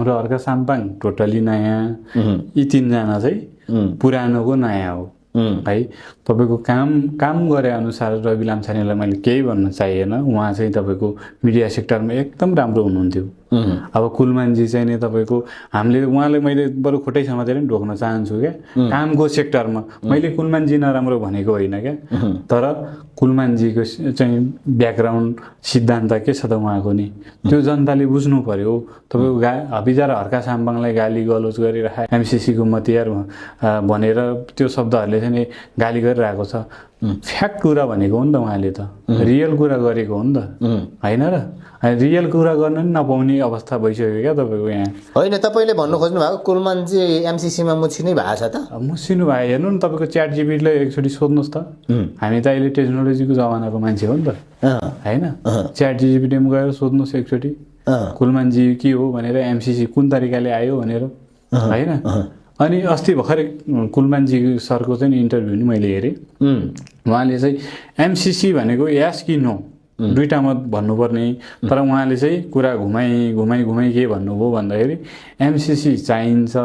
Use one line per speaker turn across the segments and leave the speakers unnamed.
हाम्रो अर्का साम्पाङ टोटली नयाँ, यी तीनजना चाहिँ पुरानोको नयाँ हो है। तपाईँको काम गरे अनुसार रवि लामछानेलाई मैले केही भन्न चाहिएन। उहाँ चाहिँ तपाईँको मिडिया सेक्टरमा एकदम राम्रो हुनुहुन्थ्यो। अब कुलमानजी चाहिँ नि तपाईँको हामीले उहाँले मैले बरु खोटै समातेर नि ढोक्न चाहन्छु क्या, कामको सेक्टरमा मैले कुलमानजी नराम्रो भनेको होइन क्या, तर कुलमानजीको चाहिँ ब्याकग्राउन्ड सिद्धान्त के छ त उहाँको नि त्यो जनताले बुझ्नु पर्यो। तपाईँको बिचरा हर्का साम्पाङलाई गाली गलोच गरिरहेको एमसिसीको मतियार भनेर त्यो शब्दहरूले चाहिँ नि गाली गरिरहेको छ। फ्याक्ट कुरा भनेको हो नि त, उहाँले त रियल कुरा गरेको हो नि त होइन र? रियल कुरा गर्न नि नपाउने अवस्था भइसक्यो क्या तपाईँको यहाँ।
होइन, तपाईँले भन्नु खोज्नु भएको कुलमानजी एमसिसीमा मुछिनै भएको छ त?
मुसिनु भयो। हेर्नु न तपाईँको च्याट जिपीटीलाई एकचोटि सोध्नुहोस् त। हामी त अहिले टेक्नोलोजीको जमानाको मान्छे हो नि त होइन? च्याट जिपीटीमा गएर सोध्नुहोस् एकचोटि कुलमानजी के हो भनेर, एमसिसी कुन तरिकाले आयो भनेर होइन? अनि अस्ति भर्खरै कुलमानजी सरको चाहिँ इन्टरभ्यू नि मैले हेरेँ। उहाँले चाहिँ एमसिसी भनेको यस कि नो दुईटा मत भन्नुपर्ने, तर उहाँले चाहिँ कुरा घुमाइ के भन्नुभयो भन्दाखेरि एमसिसी चाहिन्छ,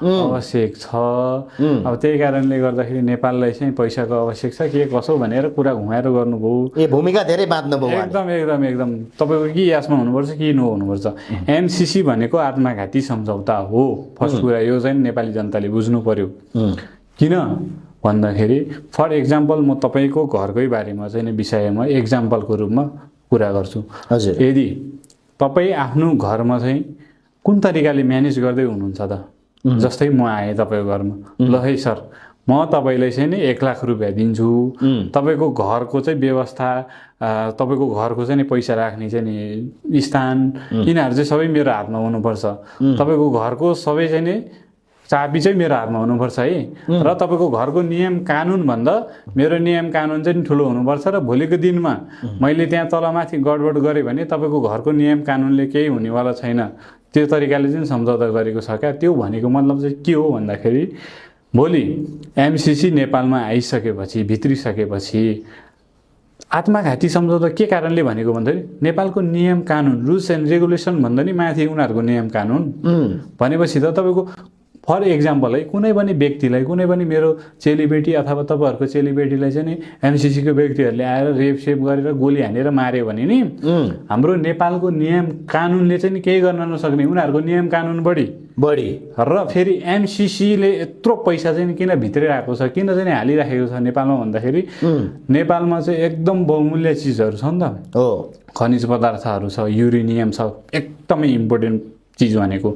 आवश्यक छ। अब त्यही कारणले गर्दाखेरि नेपाललाई चाहिँ पैसाको आवश्यक छ के कसो भनेर कुरा घुमाएर गर्नुभयो।
ए भूमिका धेरै बाँध्नुभयो।
एकदम तपाईँको कि यसमा हुनुपर्छ कि नो हुनुपर्छ। एमसिसी भनेको आत्मघाती सम्झौता हो। फर्स्ट कुरा यो चाहिँ नेपाली जनताले बुझ्नु पर्यो। किन भन्दाखेरि फर इक्जाम्पल म तपाईँको घरकै बारेमा चाहिँ विषयमा इक्जाम्पलको रूपमा कुरा गर्छु।
हजुर,
यदि तपाईँ आफ्नो घरमा चाहिँ कुन तरिकाले म्यानेज गर्दै हुनुहुन्छ त? जस्तै म आएँ तपाईँको घरमा, ल है सर म तपाईँलाई चाहिँ नि 1 लाख रुपियाँ दिन्छु, तपाईँको घरको चाहिँ व्यवस्था, तपाईँको घरको चाहिँ नि पैसा राख्ने चाहिँ नि स्थान, यिनीहरू चाहिँ सबै मेरो हातमा हुनुपर्छ। तपाईँको घरको सबै चाहिँ नि चाबी चाहिँ मेरो हातमा हुनुपर्छ है। र तपाईँको घरको नियम कानुन भन्दा मेरो नियम कानुन चाहिँ ठुलो हुनुपर्छ। र भोलिको दिनमा मैले त्यहाँ तलमाथि गडबड गरेँ भने तपाईँको घरको नियम कानुनले केही हुनेवाला छैन। त्यो तरिकाले चाहिँ सम्झौता गरेको छ क्या। त्यो भनेको मतलब चाहिँ के हो भन्दाखेरि भोलि एमसिसी नेपालमा आइसकेपछि, भित्रिसकेपछि आत्मघाती सम्झौता के कारणले भनेको भन्दाखेरि नेपालको नियम कानुन, रुल्स एन्ड रेगुलेसन भन्दा नि माथि उनीहरूको नियम कानुन भनेपछि त तपाईँको फर इक्जाम्पल है, कुनै पनि व्यक्तिलाई, कुनै पनि मेरो चेलीबेटी अथवा तपाईँहरूको चेलीबेटीलाई चाहिँ नि एमसिसीको व्यक्तिहरूले आएर रेपसेप गरेर गोली हानेर मार्यो भने नि हाम्रो नेपालको नियम कानुनले चाहिँ नि केही गर्न नसक्ने, उनीहरूको नियम कानुन बढी र फेरि एमसिसीले यत्रो पैसा चाहिँ किन भित्रिरहेको छ, किन चाहिँ हालिराखेको छ नेपालमा भन्दाखेरि नेपालमा चाहिँ एकदम बहुमूल्य चिजहरू छ नि त। खनिज पदार्थहरू छ, युरेनियम छ, एकदमै इम्पोर्टेन्ट चिज भनेको